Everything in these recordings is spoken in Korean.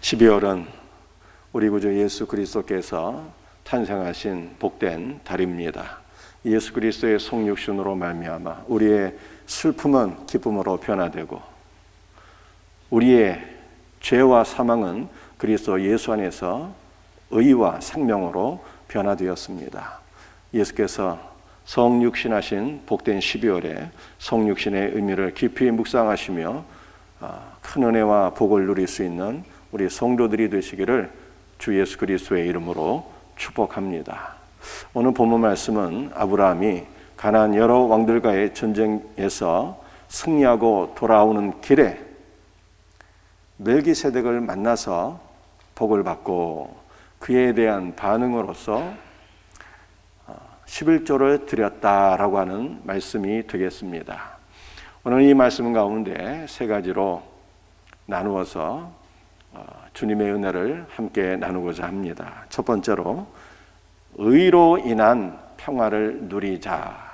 12월은 우리 구주 예수 그리스도께서 탄생하신 복된 달입니다. 예수 그리스도의 성육신으로 말미암아 우리의 슬픔은 기쁨으로 변화되고 우리의 죄와 사망은 그리스도 예수 안에서 의와 생명으로 변화되었습니다. 예수께서 성육신하신 복된 12월에 성육신의 의미를 깊이 묵상하시며 큰 은혜와 복을 누릴 수 있는 우리 성도들이 되시기를 주 예수 그리스도의 이름으로 축복합니다. 오늘 본문 말씀은 아브라함이 가나안 여러 왕들과의 전쟁에서 승리하고 돌아오는 길에 멜기세덱을 만나서 복을 받고 그에 대한 반응으로서 11조를 드렸다라고 하는 말씀이 되겠습니다. 오늘 이 말씀 가운데 세 가지로 나누어서 주님의 은혜를 함께 나누고자 합니다. 첫 번째로 의로 인한 평화를 누리자.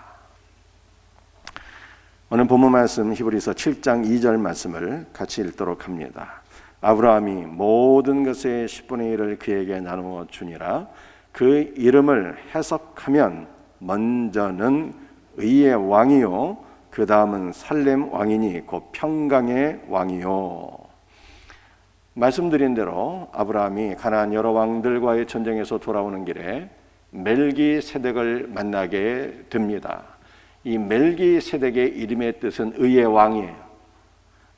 오늘 본문 말씀 히브리서 7장 2절 말씀을 같이 읽도록 합니다. 아브라함이 모든 것의 10분의 1을 그에게 나누어 주니라. 그 이름을 해석하면 먼저는 의의 왕이요 그 다음은 살렘 왕이니 곧 평강의 왕이요. 말씀드린 대로 아브라함이 가나안 여러 왕들과의 전쟁에서 돌아오는 길에 멜기세덱을 만나게 됩니다. 이 멜기세덱의 이름의 뜻은 의의 왕이에요.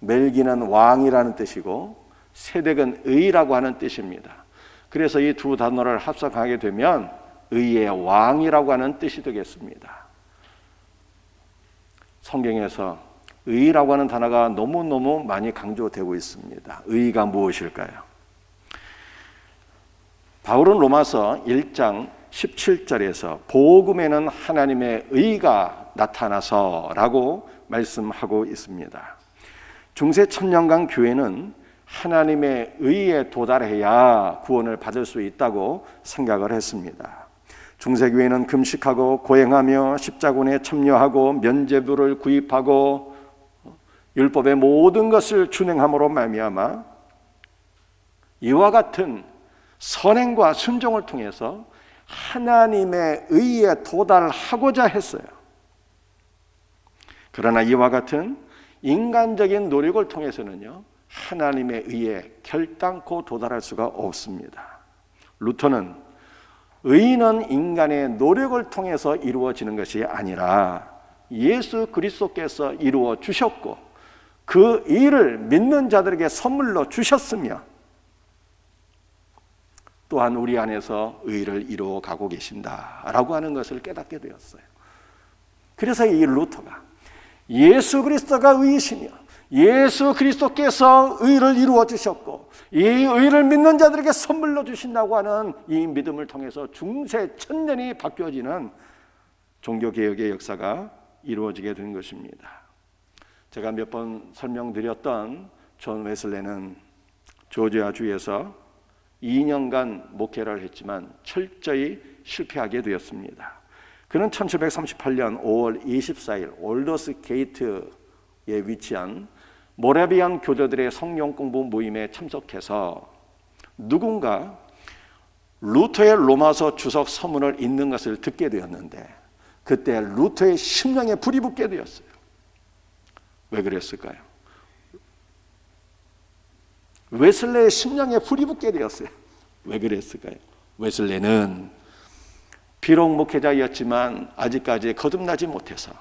멜기는 왕이라는 뜻이고 세덱은 의라고 하는 뜻입니다. 그래서 이 두 단어를 합성하게 되면 의의 왕이라고 하는 뜻이 되겠습니다. 성경에서 의라고 하는 단어가 너무너무 많이 강조되고 있습니다. 의가 무엇일까요? 바울은 로마서 1장 17절에서 복음에는 하나님의 의가 나타나서 라고 말씀하고 있습니다. 중세 천년간 교회는 하나님의 의에 도달해야 구원을 받을 수 있다고 생각을 했습니다. 중세교회는 금식하고 고행하며 십자군에 참여하고 면죄부를 구입하고 율법의 모든 것을 준행함으로 말미암아 이와 같은 선행과 순종을 통해서 하나님의 의에 도달하고자 했어요. 그러나 이와 같은 인간적인 노력을 통해서는요 하나님의 의에 결단코 도달할 수가 없습니다. 루터는 의는 인간의 노력을 통해서 이루어지는 것이 아니라 예수 그리스도께서 이루어 주셨고 그 일을 믿는 자들에게 선물로 주셨으며 또한 우리 안에서 의를 이루어 가고 계신다라고 하는 것을 깨닫게 되었어요. 그래서 이 루터가 예수 그리스도가 의이시며 예수 그리스도께서 의를 이루어 주셨고 이 의를 믿는 자들에게 선물로 주신다고 하는 이 믿음을 통해서 중세 천년이 바뀌어지는 종교개혁의 역사가 이루어지게 된 것입니다. 제가 몇 번 설명드렸던 존 웨슬레는 조지아 주에서 2년간 목회를 했지만 철저히 실패하게 되었습니다. 그는 1738년 5월 24일 올더스 게이트에 위치한 모라비안 교도들의 성령 공부 모임에 참석해서 누군가 루터의 로마서 주석 서문을 읽는 것을 듣게 되었는데 그때 루터의 심령에 불이 붙게 되었어요. 왜 그랬을까요? 웨슬레의 심령에 불이 붙게 되었어요. 왜 그랬을까요? 웨슬레는 비록 목회자였지만 아직까지 거듭나지 못해서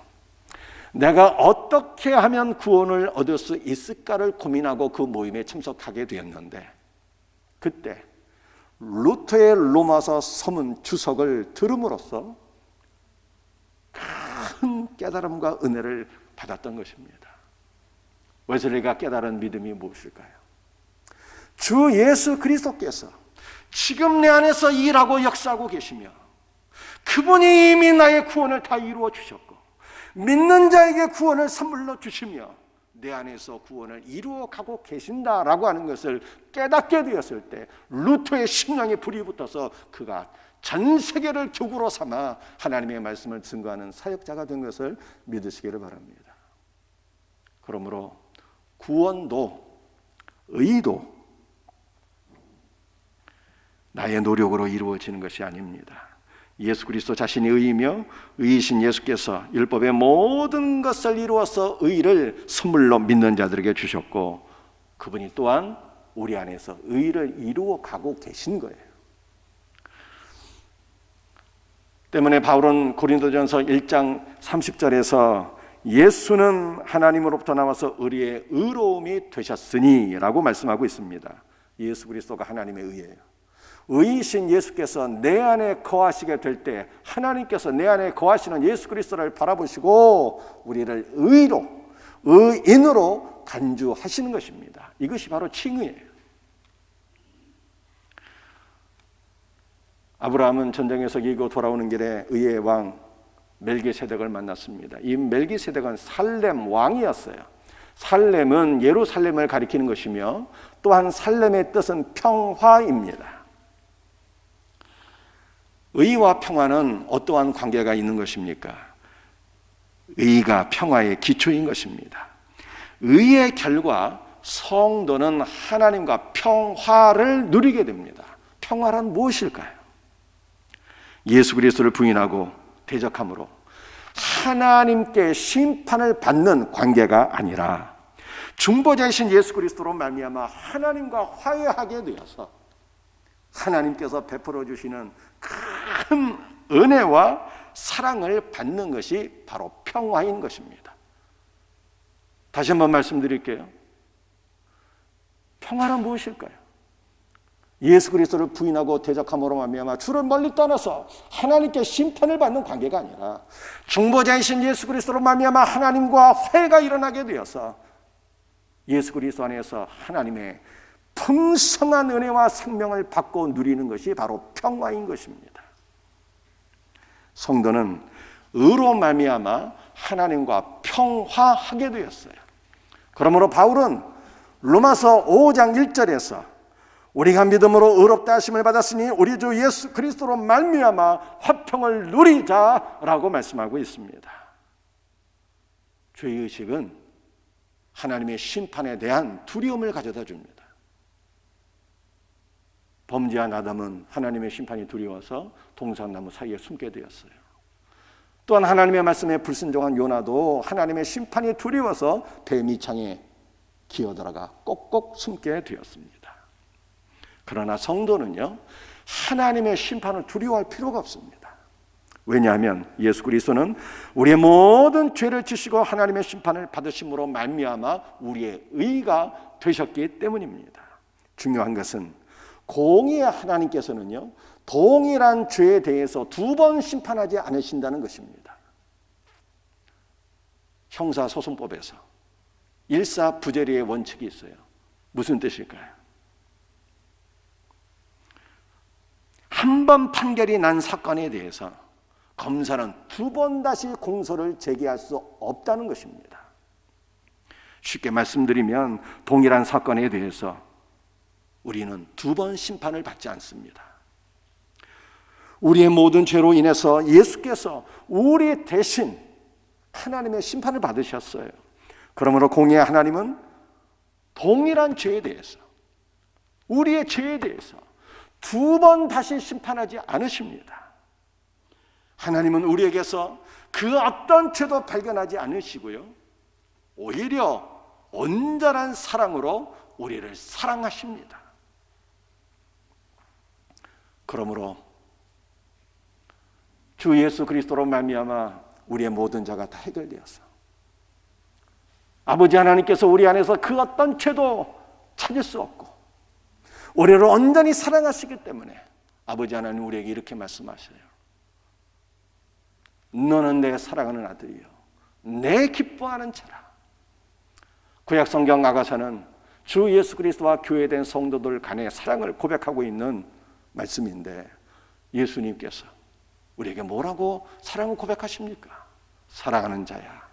내가 어떻게 하면 구원을 얻을 수 있을까를 고민하고 그 모임에 참석하게 되었는데 그때 루터의 로마서 서문 주석을 들음으로써 큰 깨달음과 은혜를 받았던 것입니다. 웨슬리가 깨달은 믿음이 무엇일까요? 주 예수 그리스도께서 지금 내 안에서 일하고 역사하고 계시며 그분이 이미 나의 구원을 다 이루어 주셨고 믿는 자에게 구원을 선물로 주시며 내 안에서 구원을 이루어 가고 계신다라고 하는 것을 깨닫게 되었을 때 루터의 심령에 불이 붙어서 그가 전 세계를 교구로 삼아 하나님의 말씀을 증거하는 사역자가 된 것을 믿으시기를 바랍니다. 그러므로 구원도 의도 나의 노력으로 이루어지는 것이 아닙니다. 예수 그리스도 자신이 의이며 의이신 예수께서 율법의 모든 것을 이루어서 의를 선물로 믿는 자들에게 주셨고, 그분이 또한 우리 안에서 의를 이루어 가고 계신 거예요. 때문에 바울은 고린도전서 1장 30절에서 예수는 하나님으로부터 나와서 우리의 의로움이 되셨으니 라고 말씀하고 있습니다. 예수 그리스도가 하나님의 의예요. 의이신 예수께서 내 안에 거하시게 될 때 하나님께서 내 안에 거하시는 예수 그리스도를 바라보시고 우리를 의로, 의인으로 간주하시는 것입니다. 이것이 바로 칭의예요. 아브라함은 전쟁에서 이기고 돌아오는 길에 의의 왕 멜기세덱을 만났습니다. 이 멜기세덱은 살렘 왕이었어요. 살렘은 예루살렘을 가리키는 것이며 또한 살렘의 뜻은 평화입니다. 의와 평화는 어떠한 관계가 있는 것입니까? 의가 평화의 기초인 것입니다. 의의 결과 성도는 하나님과 평화를 누리게 됩니다. 평화란 무엇일까요? 예수 그리스도를 부인하고 대적함으로 하나님께 심판을 받는 관계가 아니라 중보자이신 예수 그리스도로 말미암아 하나님과 화해하게 되어서 하나님께서 베풀어 주시는 큰 은혜와 사랑을 받는 것이 바로 평화인 것입니다. 다시 한번 말씀드릴게요. 평화란 무엇일까요? 예수 그리스도를 부인하고 대적함으로 말미암아 주를 멀리 떠나서 하나님께 심판을 받는 관계가 아니라 중보자이신 예수 그리스도로 말미암아 하나님과 화해가 일어나게 되어서 예수 그리스도 안에서 하나님의 풍성한 은혜와 생명을 받고 누리는 것이 바로 평화인 것입니다. 성도는 의로 말미암아 하나님과 평화하게 되었어요. 그러므로 바울은 로마서 5장 1절에서 우리가 믿음으로 의롭다 하심을 받았으니 우리 주 예수 그리스도로 말미암아 화평을 누리자라고 말씀하고 있습니다. 죄의식은 하나님의 심판에 대한 두려움을 가져다 줍니다. 범죄한 아담은 하나님의 심판이 두려워서 동산나무 사이에 숨게 되었어요. 또한 하나님의 말씀에 불순종한 요나도 하나님의 심판이 두려워서 배 밑창에 기어들어가 꼭꼭 숨게 되었습니다. 그러나 성도는요, 하나님의 심판을 두려워할 필요가 없습니다. 왜냐하면 예수 그리스도는 우리의 모든 죄를 지시고 하나님의 심판을 받으심으로 말미암아 우리의 의가 되셨기 때문입니다. 중요한 것은 공의의 하나님께서는요, 동일한 죄에 대해서 두 번 심판하지 않으신다는 것입니다. 형사소송법에서 일사부재리의 원칙이 있어요. 무슨 뜻일까요? 한 번 판결이 난 사건에 대해서 검사는 두 번 다시 공소를 제기할 수 없다는 것입니다. 쉽게 말씀드리면 동일한 사건에 대해서 우리는 두 번 심판을 받지 않습니다. 우리의 모든 죄로 인해서 예수께서 우리 대신 하나님의 심판을 받으셨어요. 그러므로 공의의 하나님은 동일한 죄에 대해서, 우리의 죄에 대해서 두 번 다시 심판하지 않으십니다. 하나님은 우리에게서 그 어떤 죄도 발견하지 않으시고요, 오히려 온전한 사랑으로 우리를 사랑하십니다. 그러므로 주 예수 그리스도로 말미암아 우리의 모든 죄가 다 해결되어서 아버지 하나님께서 우리 안에서 그 어떤 죄도 찾을 수 없고 우리를 온전히 사랑하시기 때문에 아버지 하나님 우리에게 이렇게 말씀하셔요. 너는 내 사랑하는 아들이요, 내 기뻐하는 자라. 구약성경 아가서는 주 예수 그리스도와 교회된 성도들 간의 사랑을 고백하고 있는 말씀인데, 예수님께서 우리에게 뭐라고 사랑을 고백하십니까? 사랑하는 자야,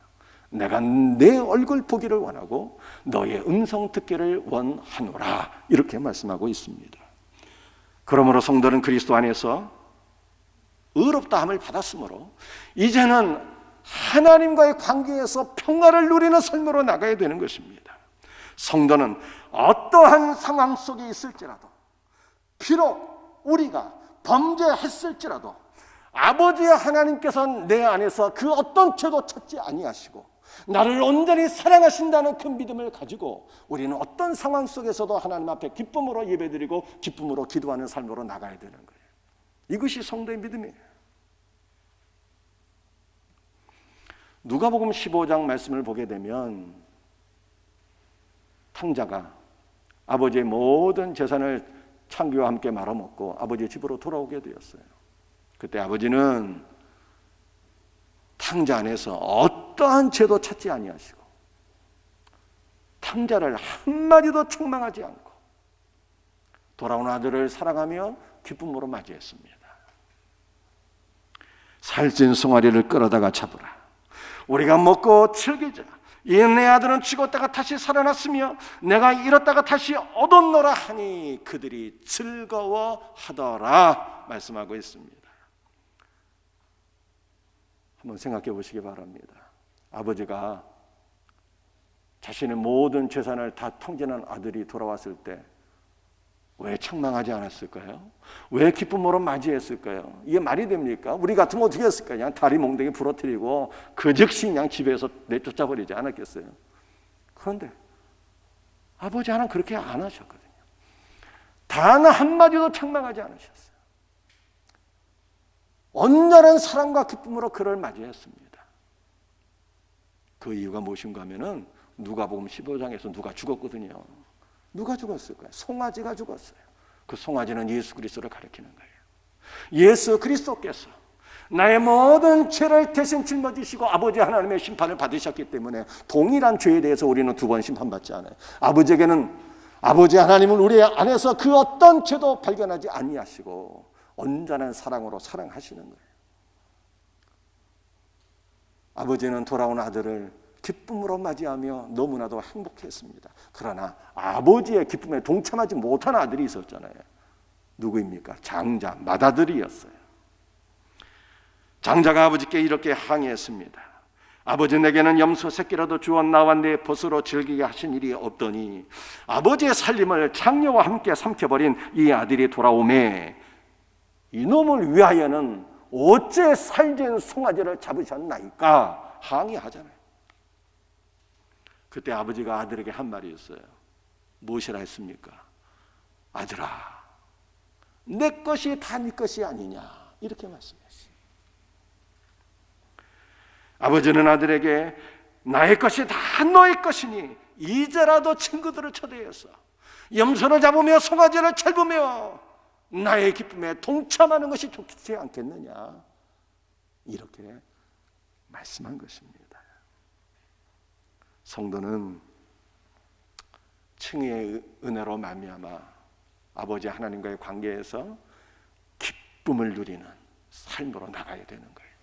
내가 내 얼굴 보기를 원하고 너의 음성 듣기를 원하노라, 이렇게 말씀하고 있습니다. 그러므로 성도는 그리스도 안에서 의롭다함을 받았으므로 이제는 하나님과의 관계에서 평화를 누리는 삶으로 나가야 되는 것입니다. 성도는 어떠한 상황 속에 있을지라도 비록 우리가 범죄했을지라도 아버지 하나님께서는 내 안에서 그 어떤 죄도 찾지 아니하시고 나를 온전히 사랑하신다는 그 믿음을 가지고 우리는 어떤 상황 속에서도 하나님 앞에 기쁨으로 예배드리고 기쁨으로 기도하는 삶으로 나가야 되는 거예요. 이것이 성도의 믿음이에요. 누가복음 15장 말씀을 보게 되면 탕자가 아버지의 모든 재산을 창기와 함께 말아먹고 아버지의 집으로 돌아오게 되었어요. 그때 아버지는 탕자 안에서 어떠한 죄도 찾지 아니하시고 탕자를 한마디도 책망하지 않고 돌아온 아들을 사랑하며 기쁨으로 맞이했습니다. 살찐 송아리를 끌어다가 잡으라. 우리가 먹고 즐기자. 이 내 아들은 죽었다가 다시 살아났으며 내가 잃었다가 다시 얻었노라 하니 그들이 즐거워하더라 말씀하고 있습니다. 한번 생각해 보시기 바랍니다. 아버지가 자신의 모든 재산을 다 통제한 아들이 돌아왔을 때 왜 책망하지 않았을까요? 왜 기쁨으로 맞이했을까요? 이게 말이 됩니까? 우리 같으면 어떻게 했을까요? 그냥 다리 몽둥이 부러뜨리고 그 즉시 그냥 집에서 내쫓아버리지 않았겠어요? 그런데 아버지 하나는 그렇게 안 하셨거든요. 단 한마디도 책망하지 않으셨어요. 온전한 사랑과 기쁨으로 그를 맞이했습니다. 그 이유가 무엇인가 하면은 누가복음 15장에서 누가 죽었거든요. 누가 죽었을까요? 송아지가 죽었어요. 그 송아지는 예수 그리스도를 가리키는 거예요. 예수 그리스도께서 나의 모든 죄를 대신 짊어지시고 아버지 하나님의 심판을 받으셨기 때문에 동일한 죄에 대해서 우리는 두 번 심판받지 않아요. 아버지에게는 아버지 하나님은 우리 안에서 그 어떤 죄도 발견하지 아니하시고 온전한 사랑으로 사랑하시는 거예요. 아버지는 돌아온 아들을 기쁨으로 맞이하며 너무나도 행복했습니다. 그러나 아버지의 기쁨에 동참하지 못한 아들이 있었잖아요. 누구입니까? 장자 맏아들이었어요. 장자가 아버지께 이렇게 항의했습니다. 아버지 내게는 염소 새끼라도 주어 나와 내 벗으로 즐기게 하신 일이 없더니 아버지의 살림을 장녀와 함께 삼켜버린 이 아들이 돌아오매 이놈을 위하여는 어째 살찐 송아지를 잡으셨나이까 항의하잖아요. 그때 아버지가 아들에게 한 말이 있어요. 무엇이라 했습니까? 아들아, 내 것이 다 네 것이 아니냐 이렇게 말씀했어요. 아버지는 아들에게 나의 것이 다 너의 것이니 이제라도 친구들을 초대해서 염소를 잡으며 송아지를 찰보며 나의 기쁨에 동참하는 것이 좋지 않겠느냐 이렇게 말씀한 것입니다. 성도는 칭의의 은혜로 말미암아 아버지 하나님과의 관계에서 기쁨을 누리는 삶으로 나가야 되는 거예요.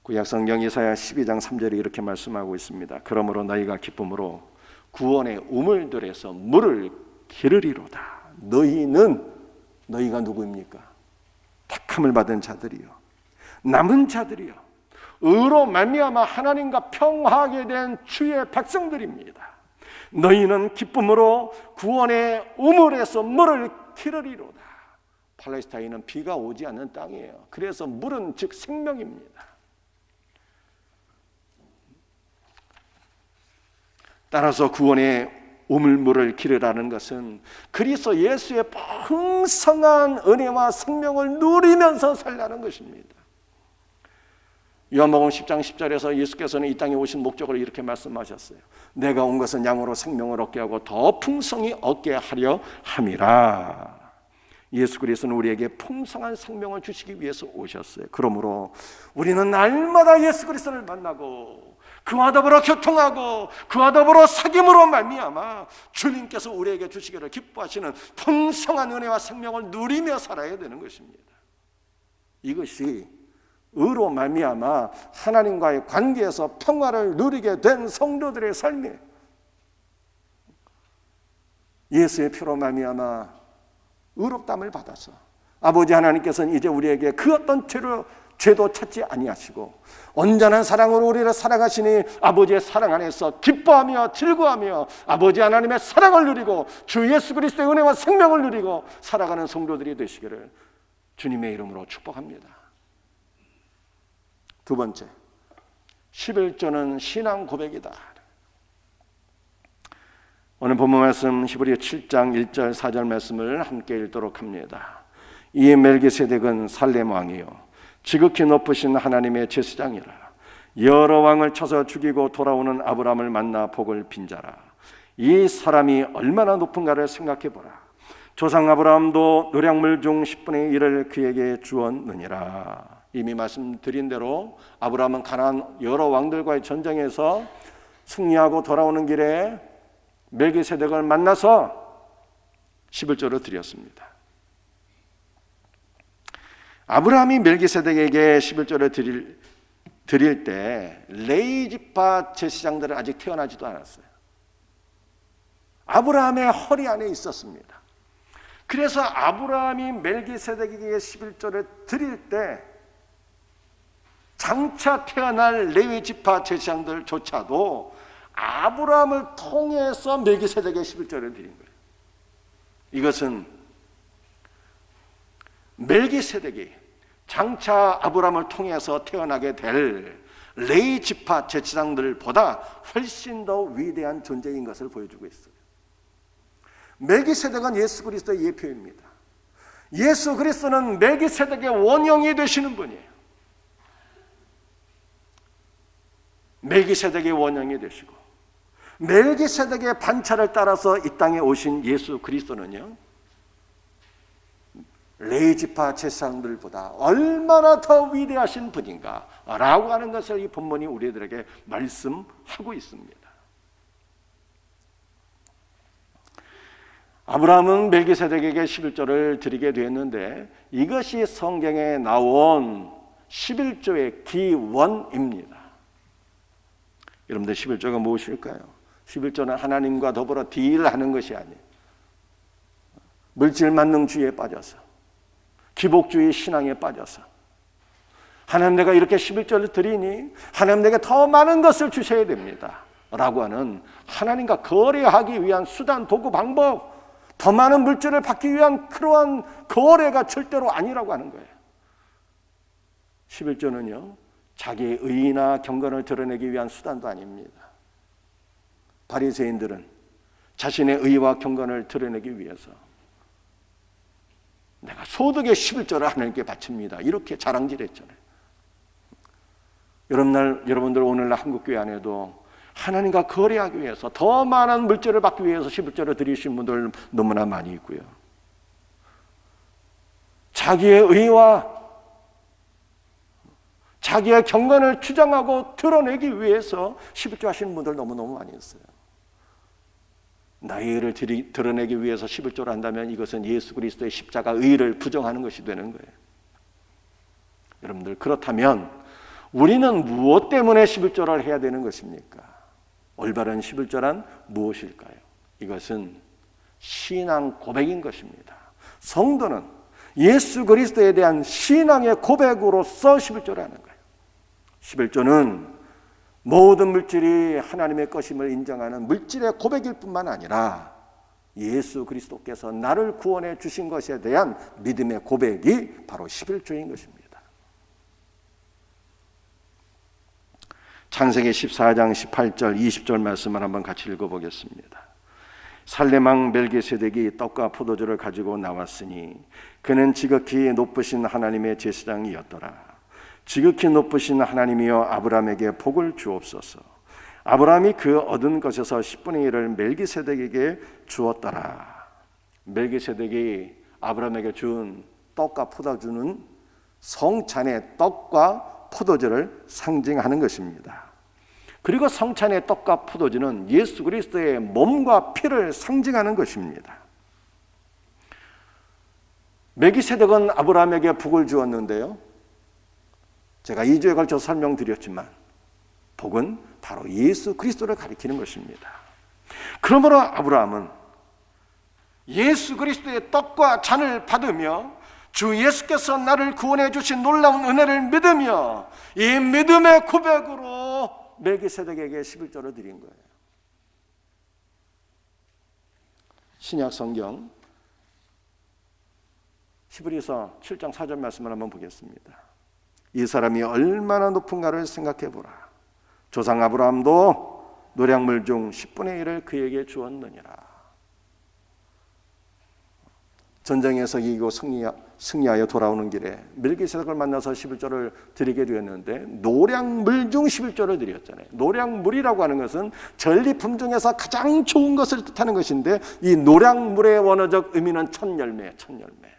구약성경 이사야 12장 3절에 이렇게 말씀하고 있습니다. 그러므로 너희가 기쁨으로 구원의 우물들에서 물을 기르리로다. 너희가 누구입니까? 택함을 받은 자들이요, 남은 자들이요, 의로 말미암아 하나님과 평화하게 된 주의 백성들입니다. 너희는 기쁨으로 구원의 우물에서 물을 기르리로다. 팔레스타인은 비가 오지 않는 땅이에요. 그래서 물은 즉 생명입니다. 따라서 구원의 우물물을 기르라는 것은 그리스도 예수의 풍성한 은혜와 생명을 누리면서 살라는 것입니다. 요한복음 10장 10절에서 예수께서는 이 땅에 오신 목적을 이렇게 말씀하셨어요. 내가 온 것은 양으로 생명을 얻게 하고 더 풍성히 얻게 하려 함이라. 예수 그리스도는 우리에게 풍성한 생명을 주시기 위해서 오셨어요. 그러므로 우리는 날마다 예수 그리스도를 만나고 그와 더불어 교통하고 그와 더불어 사귐으로 말미암아 주님께서 우리에게 주시기를 기뻐하시는 풍성한 은혜와 생명을 누리며 살아야 되는 것입니다. 이것이 의로 말미암아 하나님과의 관계에서 평화를 누리게 된 성도들의 삶이에요. 예수의 피로 말미암아 의롭다함을 받아서 아버지 하나님께서는 이제 우리에게 그 어떤 죄로 죄도 찾지 아니하시고 온전한 사랑으로 우리를 사랑하시니 아버지의 사랑 안에서 기뻐하며 즐거워하며 아버지 하나님의 사랑을 누리고 주 예수 그리스도의 은혜와 생명을 누리고 살아가는 성도들이 되시기를 주님의 이름으로 축복합니다. 두 번째, 11조는 신앙 고백이다. 오늘 본문 말씀 히브리 7장 1절 4절 말씀을 함께 읽도록 합니다. 이 멜기세덱은 살렘 왕이요 지극히 높으신 하나님의 제사장이라. 여러 왕을 쳐서 죽이고 돌아오는 아브라함을 만나 복을 빈 자라. 이 사람이 얼마나 높은가를 생각해 보라. 조상 아브라함도 노량물 중 10분의 1을 그에게 주었느니라. 이미 말씀드린 대로 아브라함은 가나안 여러 왕들과의 전쟁에서 승리하고 돌아오는 길에 멜기세덱을 만나서 11조를 드렸습니다. 아브라함이 멜기세덱에게 11조를 드릴 때 레위 지파 제사장들은 아직 태어나지도 않았어요. 아브라함의 허리 안에 있었습니다. 그래서 아브라함이 멜기세덱에게 11조를 드릴 때 장차 태어날 레위 지파 제사장들조차도 아브라함을 통해서 멜기세덱에게 11조를 드린 거예요. 이것은 멜기세덱이 장차 아브라함을 통해서 태어나게 될 레위 지파 제사장들보다 훨씬 더 위대한 존재인 것을 보여주고 있어요. 멜기세덱은 예수 그리스도의 예표입니다. 예수 그리스도는 멜기세덱의 원형이 되시는 분이에요. 멜기세덱의 원형이 되시고 멜기세덱의 반차를 따라서 이 땅에 오신 예수 그리스도는요, 레위 지파 제사장들보다 얼마나 더 위대하신 분인가 라고 하는 것을 이 본문이 우리들에게 말씀하고 있습니다. 아브라함은 멜기세덱에게 11조를 드리게 되었는데 이것이 성경에 나온 11조의 기원입니다. 여러분들 11조가 무엇일까요? 11조는 하나님과 더불어 딜하는 것이 아니에요. 물질 만능주의에 빠져서 기복주의 신앙에 빠져서 하나님 내가 이렇게 11조를 드리니 하나님 내게 더 많은 것을 주셔야 됩니다 라고 하는 하나님과 거래하기 위한 수단, 도구, 방법, 더 많은 물질을 받기 위한 그러한 거래가 절대로 아니라고 하는 거예요. 11조는요 자기의 의의나 경건을 드러내기 위한 수단도 아닙니다. 바리새인들은 자신의 의의와 경건을 드러내기 위해서 내가 소득의 11조를 하나님께 바칩니다 이렇게 자랑질했잖아요. 여러분들 오늘날 한국교회 안에도 하나님과 거래하기 위해서 더 많은 물질을 받기 위해서 11조를 드리신 분들 너무나 많이 있고요. 자기의 의의와 자기의 경건을 주장하고 드러내기 위해서 11조 하시는 분들 너무너무 많이 있어요. 나의 의를 드러내기 위해서 11조를 한다면 이것은 예수 그리스도의 십자가 의를 부정하는 것이 되는 거예요. 여러분들 그렇다면 우리는 무엇 때문에 11조를 해야 되는 것입니까? 올바른 11조란 무엇일까요? 이것은 신앙 고백인 것입니다. 성도는 예수 그리스도에 대한 신앙의 고백으로서 11조를 하는 거예요. 11조는 모든 물질이 하나님의 것임을 인정하는 물질의 고백일 뿐만 아니라 예수 그리스도께서 나를 구원해 주신 것에 대한 믿음의 고백이 바로 11조인 것입니다. 창세기 14장 18절 20절 말씀을 한번 같이 읽어보겠습니다. 살렘 왕 멜기세덱이 떡과 포도주를 가지고 나왔으니 그는 지극히 높으신 하나님의 제사장이었더라. 지극히 높으신 하나님이여 아브라함에게 복을 주옵소서. 아브라함이 그 얻은 것에서 10분의 1을 멜기세덱에게 주었더라. 멜기세덱이 아브라함에게 준 떡과 포도주는 성찬의 떡과 포도주를 상징하는 것입니다. 그리고 성찬의 떡과 포도주는 예수 그리스도의 몸과 피를 상징하는 것입니다. 멜기세덱은 아브라함에게 복을 주었는데요, 제가 2주에 걸쳐서 설명드렸지만 복은 바로 예수 그리스도를 가리키는 것입니다. 그러므로 아브라함은 예수 그리스도의 떡과 잔을 받으며 주 예수께서 나를 구원해 주신 놀라운 은혜를 믿으며 이 믿음의 고백으로 멜기세덱에게 11조를 드린 거예요. 신약 성경 히브리서 7장 4절 말씀을 한번 보겠습니다. 이 사람이 얼마나 높은가를 생각해 보라. 조상 아브라함도 노량물 중 10분의 1을 그에게 주었느니라. 전쟁에서 이기고 승리하여 돌아오는 길에 멜기세덱을 만나서 11조를 드리게 되었는데 노량물 중 11조를 드렸잖아요. 노량물이라고 하는 것은 전리품 중에서 가장 좋은 것을 뜻하는 것인데 이 노량물의 원어적 의미는 첫 열매예요. 첫 열매.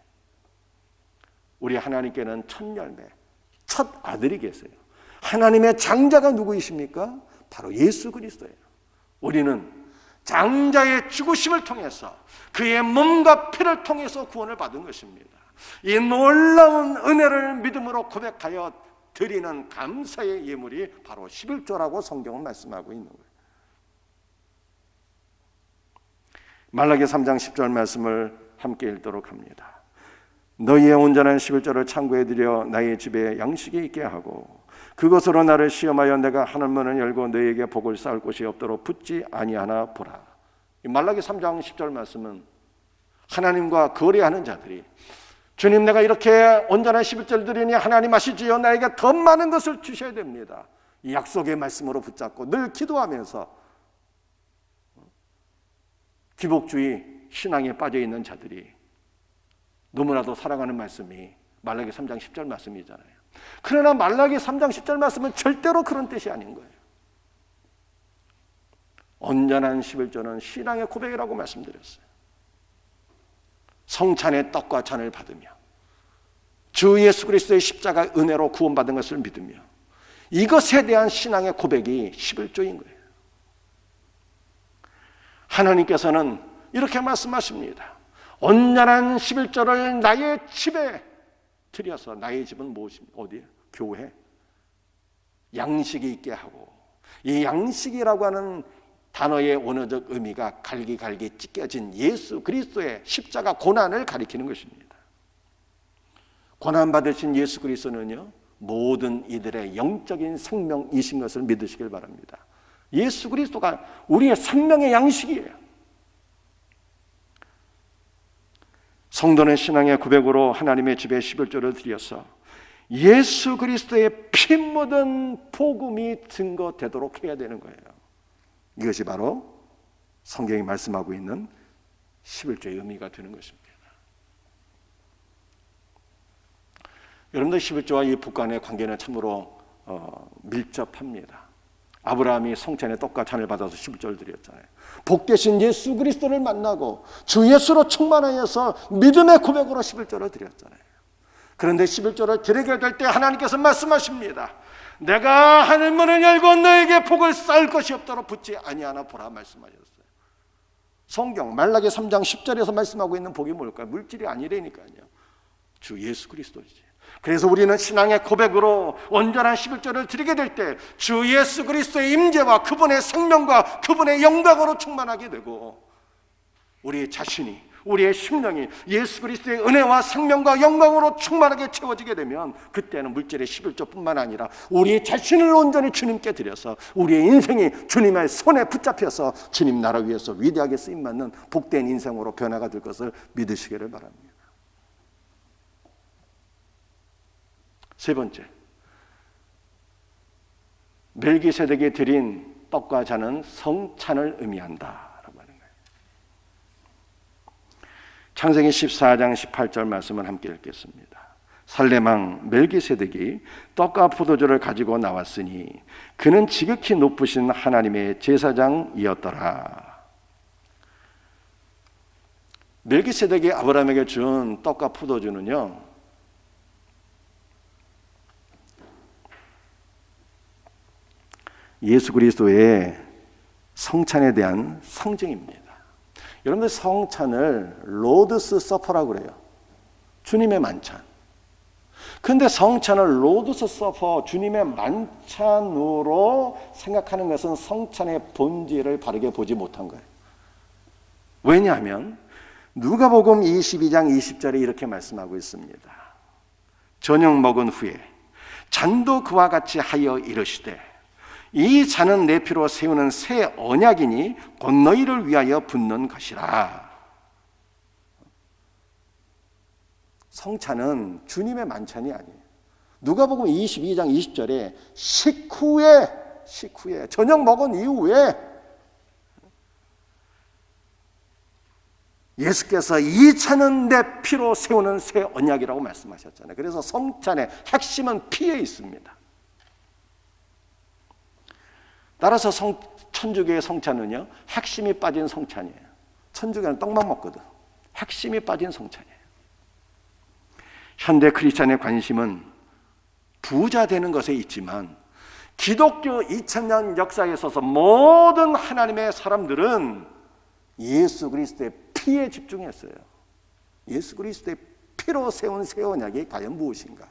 우리 하나님께는 첫 열매, 첫 아들이 계세요. 하나님의 장자가 누구이십니까? 바로 예수 그리스도예요. 우리는 장자의 죽으심을 통해서 그의 몸과 피를 통해서 구원을 받은 것입니다. 이 놀라운 은혜를 믿음으로 고백하여 드리는 감사의 예물이 바로 11조라고 성경은 말씀하고 있는 거예요. 말라기 3장 10절 말씀을 함께 읽도록 합니다. 너희의 온전한 11조를 창고에 들여 나의 집에 양식이 있게 하고 그것으로 나를 시험하여 내가 하늘문을 열고 너희에게 복을 쌓을 곳이 없도록 붙지 아니하나 보라. 이 말라기 3장 10절 말씀은 하나님과 거래하는 자들이 주님 내가 이렇게 온전한 11조를 드리니 하나님 아시지요? 나에게 더 많은 것을 주셔야 됩니다. 이 약속의 말씀으로 붙잡고 늘 기도하면서 기복주의 신앙에 빠져있는 자들이 너무나도 사랑하는 말씀이 말라기 3장 10절 말씀이잖아요. 그러나 말라기 3장 10절 말씀은 절대로 그런 뜻이 아닌 거예요. 온전한 11조는 신앙의 고백이라고 말씀드렸어요. 성찬의 떡과 잔을 받으며 주 예수 그리스도의 십자가 은혜로 구원받은 것을 믿으며 이것에 대한 신앙의 고백이 11조인 거예요. 하나님께서는 이렇게 말씀하십니다. 온전한 11조를 나의 집에 드려서, 나의 집은 무엇입니까? 어디에? 교회. 양식이 있게 하고, 이 양식이라고 하는 단어의 원어적 의미가 갈기갈기 찢겨진 예수 그리스도의 십자가 고난을 가리키는 것입니다. 고난받으신 예수 그리스도는요, 모든 이들의 영적인 생명이신 것을 믿으시길 바랍니다. 예수 그리스도가 우리의 생명의 양식이에요. 성도는 신앙의 고백으로 하나님의 집에 11조를 드려서 예수 그리스도의 피 묻은 복음이 증거되도록 해야 되는 거예요. 이것이 바로 성경이 말씀하고 있는 11조의 의미가 되는 것입니다. 여러분들 11조와 이 북간의 관계는 참으로 밀접합니다. 아브라함이 성찬의 떡과 잔을 받아서 11조를 드렸잖아요. 복되신 예수 그리스도를 만나고 주 예수로 충만하여서 믿음의 고백으로 11조를 드렸잖아요. 그런데 11조를 드리게 될 때 하나님께서 말씀하십니다. 내가 하늘문을 열고 너에게 복을 쌓을 것이 없도록 붙지 아니하나 보라 말씀하셨어요. 성경 말라기 3장 10절에서 말씀하고 있는 복이 뭘까요? 물질이 아니라니까요. 주 예수 그리스도이지. 그래서 우리는 신앙의 고백으로 온전한 11조를 드리게 될 때 주 예수 그리스도의 임재와 그분의 생명과 그분의 영광으로 충만하게 되고 우리 자신이, 우리의 심령이 예수 그리스도의 은혜와 생명과 영광으로 충만하게 채워지게 되면 그때는 물질의 11조뿐만 아니라 우리 자신을 온전히 주님께 드려서 우리의 인생이 주님의 손에 붙잡혀서 주님 나라 위해서 위대하게 쓰임받는 복된 인생으로 변화가 될 것을 믿으시기를 바랍니다. 세 번째, 멜기세덱이 드린 떡과 잔은 성찬을 의미한다라고 하는 거예요. 창세기 14장 18절 말씀을 함께 읽겠습니다. 살렘왕 멜기세덱이 떡과 포도주를 가지고 나왔으니 그는 지극히 높으신 하나님의 제사장이었더라. 멜기세덱이 아브라함에게 준 떡과 포도주는요, 예수 그리스도의 성찬에 대한 상징입니다. 여러분들 성찬을 로드스 서퍼라고 그래요. 주님의 만찬. 그런데 성찬을 로드스 서퍼, 주님의 만찬으로 생각하는 것은 성찬의 본질을 바르게 보지 못한 거예요. 왜냐하면 누가복음 22장 20절에 이렇게 말씀하고 있습니다. 저녁 먹은 후에 잔도 그와 같이 하여 이르시되 이 잔은 내 피로 세우는 새 언약이니 곧 너희를 위하여 붓는 것이라. 성찬은 주님의 만찬이 아니에요. 누가복음 22장 20절에 식후에 저녁 먹은 이후에 예수께서 이 잔은 내 피로 세우는 새 언약이라고 말씀하셨잖아요. 그래서 성찬의 핵심은 피에 있습니다. 따라서 천주교의 성찬은요, 핵심이 빠진 성찬이에요. 천주교는 떡만 먹거든. 핵심이 빠진 성찬이에요. 현대 크리스찬의 관심은 부자 되는 것에 있지만 기독교 2000년 역사에 있어서 모든 하나님의 사람들은 예수 그리스도의 피에 집중했어요. 예수 그리스도의 피로 세운 새 언약이 과연 무엇인가?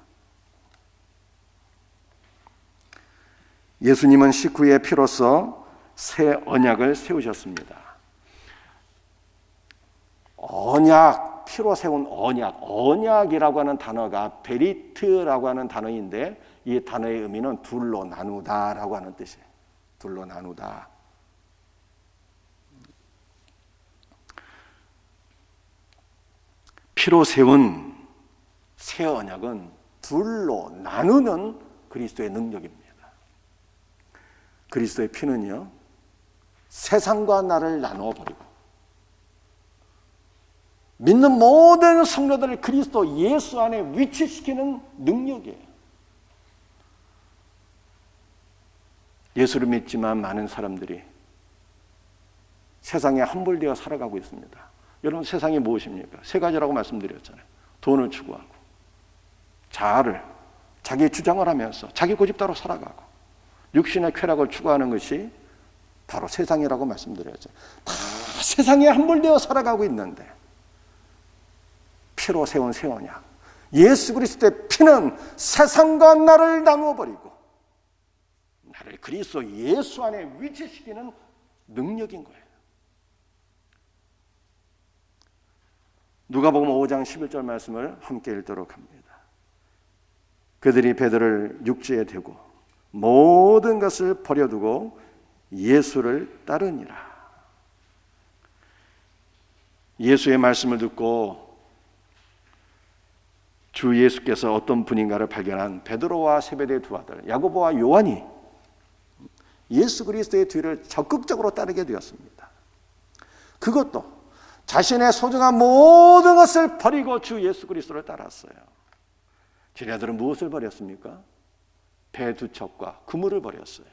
예수님은 식후의 피로서 새 언약을 세우셨습니다. 언약, 피로 세운 언약이라고 하는 단어가 베리트라고 하는 단어인데 이 단어의 의미는 둘로 나누다라고 하는 뜻이에요. 둘로 나누다. 피로 세운 새 언약은 둘로 나누는 그리스도의 능력입니다. 그리스도의 피는요, 세상과 나를 나누어 버리고 믿는 모든 성도들을 그리스도 예수 안에 위치시키는 능력이에요. 예수를 믿지만 많은 사람들이 세상에 함몰되어 살아가고 있습니다. 여러분, 세상이 무엇입니까? 세 가지라고 말씀드렸잖아요. 돈을 추구하고, 자아를, 자기 주장을 하면서 자기 고집대로 살아가고, 육신의 쾌락을 추구하는 것이 바로 세상이라고 말씀드렸죠. 다 세상에 함몰되어 살아가고 있는데 피로 세운 새 언약, 예수 그리스도의 피는 세상과 나를 나누어 버리고 나를 그리스도 예수 안에 위치시키는 능력인 거예요. 누가복음 5장 11절 말씀을 함께 읽도록 합니다. 그들이 베드로를 육지에 대고 모든 것을 버려두고 예수를 따르니라. 예수의 말씀을 듣고 주 예수께서 어떤 분인가를 발견한 베드로와 세베대의 두 아들 야고보와 요한이 예수 그리스도의 뒤를 적극적으로 따르게 되었습니다. 그것도 자신의 소중한 모든 것을 버리고 주 예수 그리스도를 따랐어요. 제자들은 무엇을 버렸습니까? 배 두 척과 그물을 버렸어요.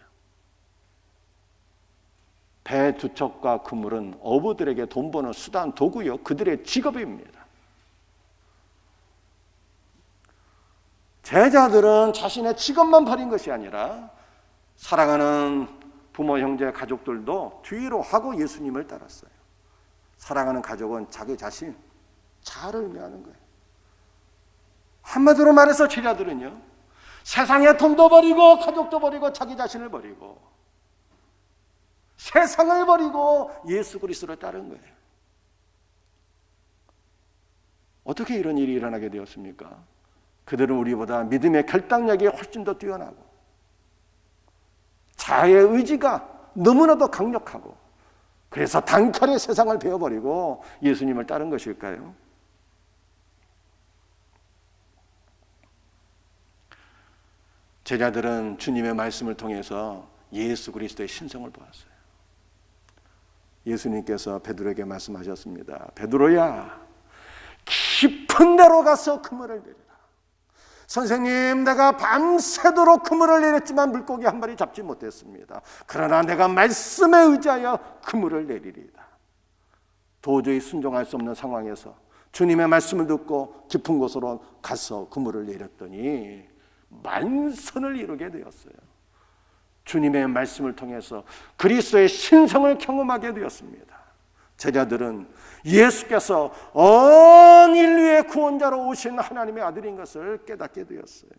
배 두 척과 그물은 어부들에게 돈 버는 수단, 도구요, 그들의 직업입니다. 제자들은 자신의 직업만 버린 것이 아니라 사랑하는 부모, 형제, 가족들도 뒤로 하고 예수님을 따랐어요. 사랑하는 가족은 자기 자신, 자아를 의미하는 거예요. 한마디로 말해서 제자들은요, 세상에 돈도 버리고 가족도 버리고 자기 자신을 버리고 세상을 버리고 예수 그리스도를 따른 거예요. 어떻게 이런 일이 일어나게 되었습니까? 그들은 우리보다 믿음의 결단력이 훨씬 더 뛰어나고 자아의 의지가 너무나도 강력하고 그래서 단칼에 세상을 베어버리고 예수님을 따른 것일까요? 제자들은 주님의 말씀을 통해서 예수 그리스도의 신성을 보았어요. 예수님께서 베드로에게 말씀하셨습니다. 베드로야, 깊은 데로 가서 그물을 내리라. 선생님, 내가 밤새도록 그물을 내렸지만 물고기 한 마리 잡지 못했습니다. 그러나 내가 말씀에 의지하여 그물을 내리리이다. 도저히 순종할 수 없는 상황에서 주님의 말씀을 듣고 깊은 곳으로 가서 그물을 내렸더니 만선을 이루게 되었어요. 주님의 말씀을 통해서 그리스도의 신성을 경험하게 되었습니다. 제자들은 예수께서 온 인류의 구원자로 오신 하나님의 아들인 것을 깨닫게 되었어요.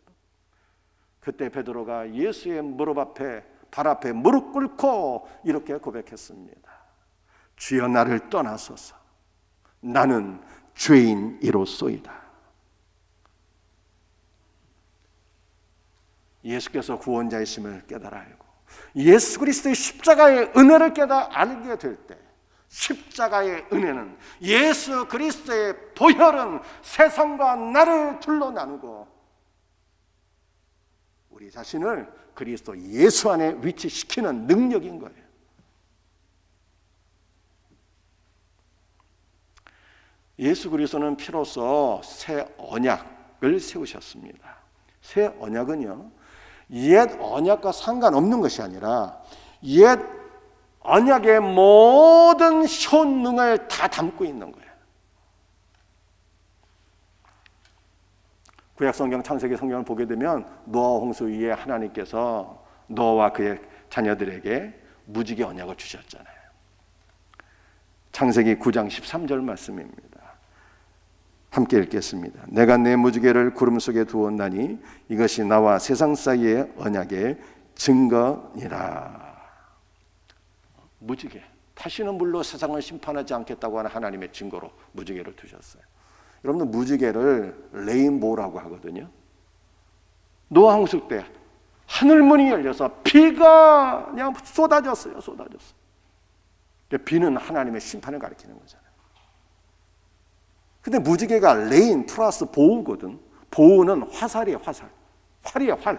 그때 베드로가 예수의 무릎 앞에, 발 앞에 무릎 꿇고 이렇게 고백했습니다. 주여, 나를 떠나소서. 나는 죄인이로소이다. 예수께서 구원자이심을 깨달아 알고 예수 그리스도의 십자가의 은혜를 알게 될 때, 십자가의 은혜는, 예수 그리스도의 보혈은 세상과 나를 둘러 나누고 우리 자신을 그리스도 예수 안에 위치시키는 능력인 거예요. 예수 그리스도는 피로써 새 언약을 세우셨습니다. 새 언약은요, 옛 언약과 상관없는 것이 아니라 옛 언약의 모든 효능을 다 담고 있는 거예요. 구약성경 창세기 성경을 보게 되면 노아 홍수 위에 하나님께서 노아와 그의 자녀들에게 무지개 언약을 주셨잖아요. 창세기 9장 13절 말씀입니다. 함께 읽겠습니다. 내가 내 무지개를 구름 속에 두었나니 이것이 나와 세상 사이의 언약의 증거니라. 무지개, 다시는 물로 세상을 심판하지 않겠다고 하는 하나님의 증거로 무지개를 두셨어요. 여러분들 그무지개를 레인보우라고 하거든요. 노아 홍수 때 하늘문이 열려서 비가 그냥 쏟아졌어요. 비는 하나님의 심판을 가리키는 거잖아요. 근데 무지개가 레인 플러스 보우거든. 보우는 화살이에요, 화살. 활이에요, 활.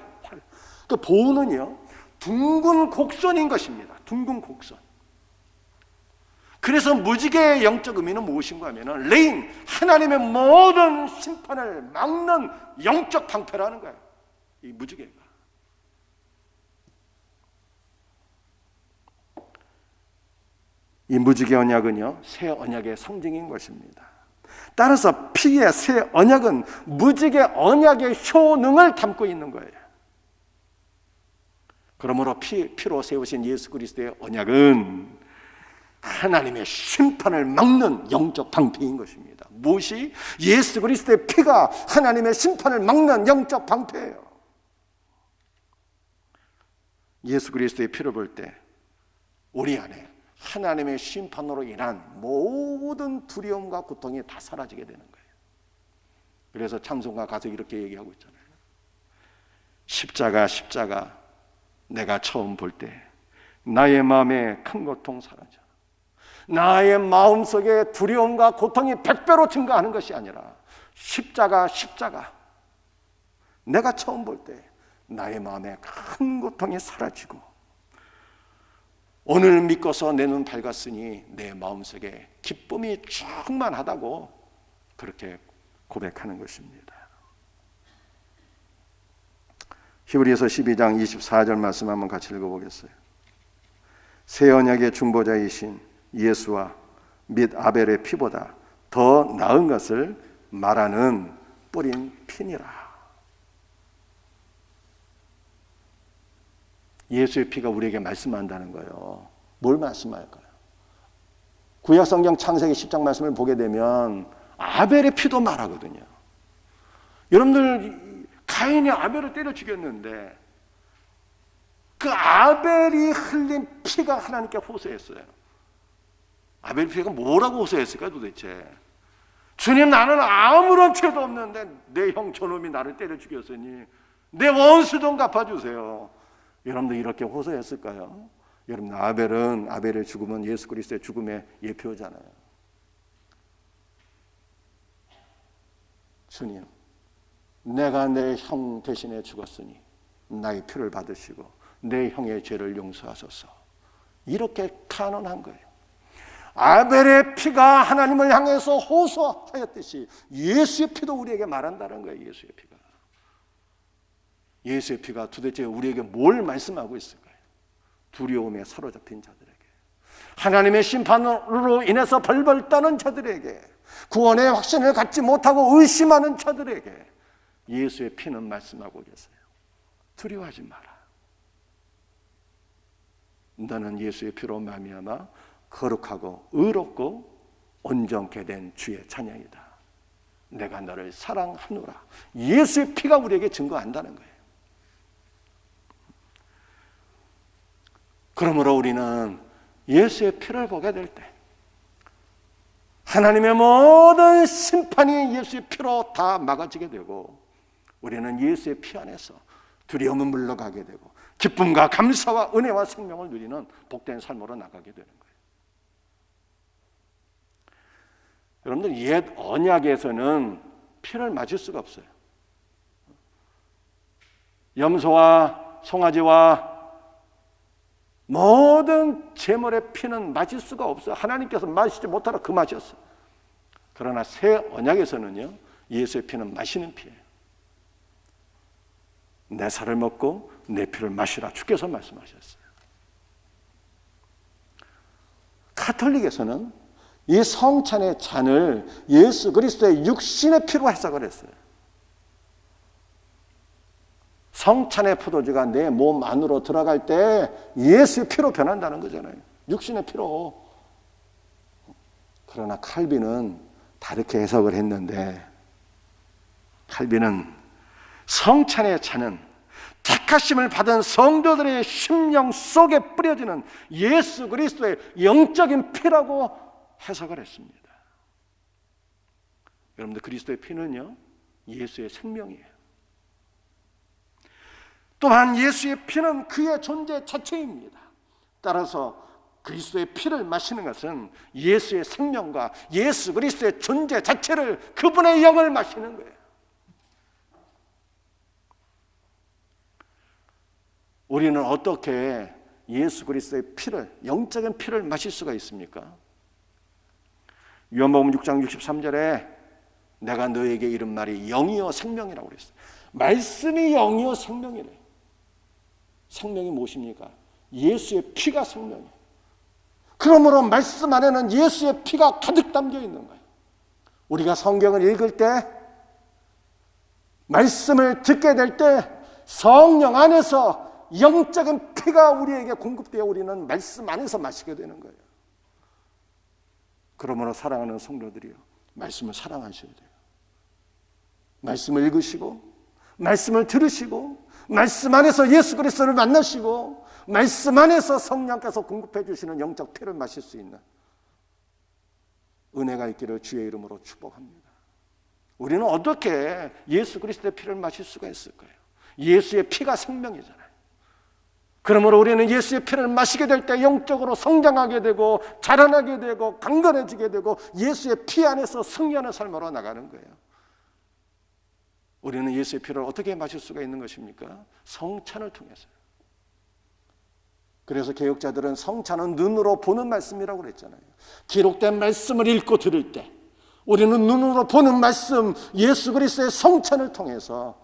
그 보우는요, 둥근 곡선인 것입니다. 둥근 곡선. 그래서 무지개의 영적 의미는 무엇인가 하면은 레인, 하나님의 모든 심판을 막는 영적 방패라는 거예요. 이 무지개가. 이 무지개 언약은요, 새 언약의 상징인 것입니다. 따라서 피의 새 언약은 무지개 언약의 효능을 담고 있는 거예요. 그러므로 피로 세우신 예수 그리스도의 언약은 하나님의 심판을 막는 영적 방패인 것입니다. 무엇이? 예수 그리스도의 피가 하나님의 심판을 막는 영적 방패예요. 예수 그리스도의 피를 볼 때 우리 안에 하나님의 심판으로 인한 모든 두려움과 고통이 다 사라지게 되는 거예요. 그래서 찬송가 가서 이렇게 얘기하고 있잖아요. 십자가 내가 처음 볼 때 나의 마음에 큰 고통 사라져. 나의 마음속에 두려움과 고통이 100배로 증가하는 것이 아니라 십자가 내가 처음 볼 때 나의 마음에 큰 고통이 사라지고 오늘 믿고서 내 눈 밝았으니 내 마음속에 기쁨이 충만하다고 그렇게 고백하는 것입니다. 히브리서 12장 24절 말씀 한번 같이 읽어보겠어요. 새 언약의 중보자이신 예수와 및 아벨의 피보다 더 나은 것을 말하는 뿌린 피니라. 예수의 피가 우리에게 말씀한다는 거예요. 뭘 말씀할까요? 구약성경 창세기 10장 말씀을 보게 되면 아벨의 피도 말하거든요. 여러분들 가인이 아벨을 때려 죽였는데 그 아벨이 흘린 피가 하나님께 호소했어요. 아벨 피가 뭐라고 호소했을까요 도대체? 주님, 나는 아무런 죄도 없는데 내 형 저놈이 나를 때려 죽였으니 내 원수 좀 갚아주세요. 여러분들 이렇게 호소했을까요? 여러분, 아벨의 죽음은 예수 그리스도의 죽음의 예표잖아요. 주님, 내가 내 형 대신에 죽었으니 나의 피를 받으시고 내 형의 죄를 용서하소서. 이렇게 탄원한 거예요. 아벨의 피가 하나님을 향해서 호소하였듯이 예수의 피도 우리에게 말한다는 거예요. 예수의 피가 도대체 우리에게 뭘 말씀하고 있을까요? 두려움에 사로잡힌 자들에게, 하나님의 심판으로 인해서 벌벌 떠는 자들에게, 구원의 확신을 갖지 못하고 의심하는 자들에게 예수의 피는 말씀하고 계세요. 두려워하지 마라. 너는 예수의 피로 말미암아 거룩하고 의롭고 온전케 된 주의 자녀이다. 내가 너를 사랑하노라. 예수의 피가 우리에게 증거한다는 거예요. 그러므로 우리는 예수의 피를 보게 될 때 하나님의 모든 심판이 예수의 피로 다 막아지게 되고 우리는 예수의 피 안에서 두려움은 물러가게 되고 기쁨과 감사와 은혜와 생명을 누리는 복된 삶으로 나가게 되는 거예요. 여러분들 옛 언약에서는 피를 맞을 수가 없어요. 염소와 송아지와 모든 제물의 피는 맞을 수가 없어요. 하나님께서 마시지 못하라 그 맛이었어요. 그러나 새 언약에서는요, 예수의 피는 마시는 피예요. 내 살을 먹고 내 피를 마시라 주께서 말씀하셨어요. 가톨릭에서는 이 성찬의 잔을 예수 그리스도의 육신의 피로 해석을 했어요. 성찬의 포도주가 내 몸 안으로 들어갈 때 예수의 피로 변한다는 거잖아요. 육신의 피로. 그러나 칼빈은 다르게 해석을 했는데, 칼빈은 성찬의 잔은 택하심을 받은 성도들의 심령 속에 뿌려지는 예수 그리스도의 영적인 피라고 해석을 했습니다. 여러분들, 그리스도의 피는요, 예수의 생명이에요. 또한 예수의 피는 그의 존재 자체입니다. 따라서 그리스도의 피를 마시는 것은 예수의 생명과 예수 그리스도의 존재 자체를, 그분의 영을 마시는 거예요. 우리는 어떻게 예수 그리스도의 피를, 영적인 피를 마실 수가 있습니까? 요한복음 6장 63절에 내가 너에게 이른 말이 영이요 생명이라고 그랬어요. 말씀이 영이요 생명이래. 생명이 무엇입니까? 예수의 피가 생명이에요. 그러므로 말씀 안에는 예수의 피가 가득 담겨 있는 거예요. 우리가 성경을 읽을 때, 말씀을 듣게 될 때 성령 안에서 영적인 피가 우리에게 공급되어 우리는 말씀 안에서 마시게 되는 거예요. 그러므로 사랑하는 성도들이요, 말씀을 사랑하셔야 돼요. 말씀을 읽으시고, 말씀을 들으시고, 말씀 안에서 예수 그리스도를 만나시고, 말씀 안에서 성령께서 공급해 주시는 영적 피를 마실 수 있는 은혜가 있기를 주의 이름으로 축복합니다. 우리는 어떻게 예수 그리스도의 피를 마실 수가 있을까요? 예수의 피가 생명이잖아요. 그러므로 우리는 예수의 피를 마시게 될 때 영적으로 성장하게 되고 자라나게 되고 강건해지게 되고 예수의 피 안에서 승리하는 삶으로 나가는 거예요. 우리는 예수의 피를 어떻게 마실 수가 있는 것입니까? 성찬을 통해서요. 그래서 개혁자들은 성찬은 눈으로 보는 말씀이라고 그랬잖아요. 기록된 말씀을 읽고 들을 때 우리는 눈으로 보는 말씀, 예수 그리스도의 성찬을 통해서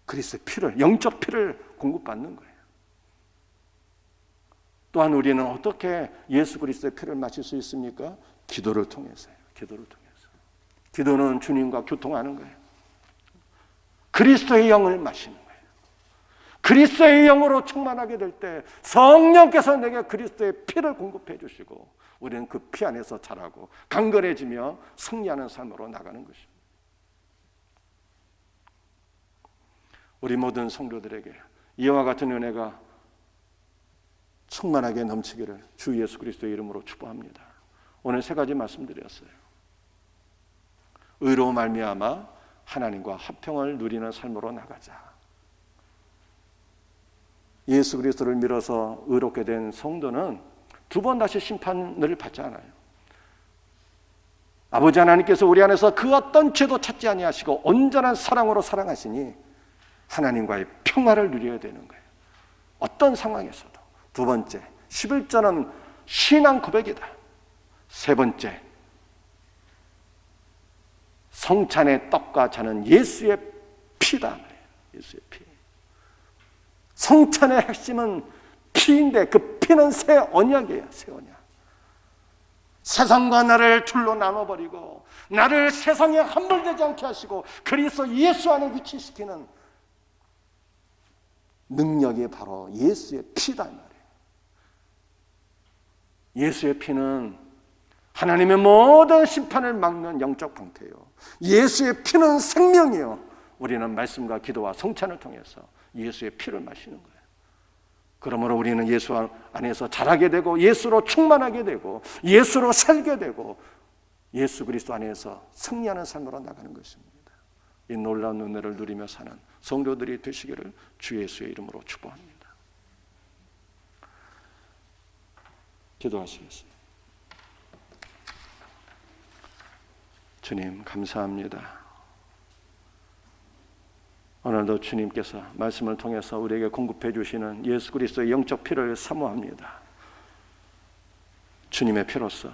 그리스도의 피를, 영적 피를 공급받는 거예요. 또한 우리는 어떻게 예수 그리스도의 피를 마실 수 있습니까? 기도를 통해서요. 기도를 통해서. 기도는 주님과 교통하는 거예요. 그리스도의 영을 마시는 거예요. 그리스도의 영으로 충만하게 될 때 성령께서 내게 그리스도의 피를 공급해 주시고 우리는 그 피 안에서 자라고 강건해지며 승리하는 삶으로 나가는 것입니다. 우리 모든 성도들에게 이와 같은 은혜가 충만하게 넘치기를 주 예수 그리스도의 이름으로 축복합니다. 오늘 세 가지 말씀드렸어요. 의로 말미암아 하나님과 화평을 누리는 삶으로 나가자. 예수 그리스도를 믿어서 의롭게 된 성도는 두 번 다시 심판을 받지 않아요. 아버지 하나님께서 우리 안에서 그 어떤 죄도 찾지 아니하시고 온전한 사랑으로 사랑하시니 하나님과의 평화를 누려야 되는 거예요. 어떤 상황에서도. 두 번째, 11절은 신앙 고백이다. 세 번째, 성찬의 떡과 잔은 예수의 피다. 예수의 피. 성찬의 핵심은 피인데 그 피는 새 언약이에요. 새 언약. 세상과 나를 둘로 나눠버리고 나를 세상에 함몰되지 않게 하시고 그리스도 예수 안에 위치시키는 능력이 바로 예수의 피다 말이에요. 예수의 피는 하나님의 모든 심판을 막는 영적 방패요. 예수의 피는 생명이요. 우리는 말씀과 기도와 성찬을 통해서 예수의 피를 마시는 거예요. 그러므로 우리는 예수 안에서 자라게 되고 예수로 충만하게 되고 예수로 살게 되고 예수 그리스도 안에서 승리하는 삶으로 나가는 것입니다. 이 놀라운 은혜를 누리며 사는 성도들이 되시기를 주 예수의 이름으로 축복합니다. 기도하시겠습니다. 주님 감사합니다. 오늘도 주님께서 말씀을 통해서 우리에게 공급해 주시는 예수 그리스도의 영적 피를 사모합니다. 주님의 피로서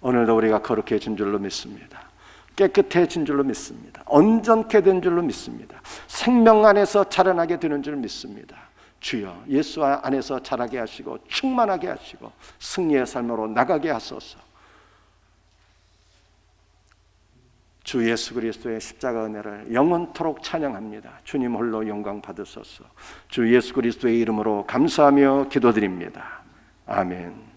오늘도 우리가 거룩해진 줄로 믿습니다. 깨끗해진 줄로 믿습니다. 온전케 된 줄로 믿습니다. 생명 안에서 자라나게 되는 줄 믿습니다. 주여 예수 안에서 자라게 하시고 충만하게 하시고 승리의 삶으로 나가게 하소서. 주 예수 그리스도의 십자가 은혜를 영원토록 찬양합니다. 주님 홀로 영광 받으소서. 주 예수 그리스도의 이름으로 감사하며 기도드립니다. 아멘.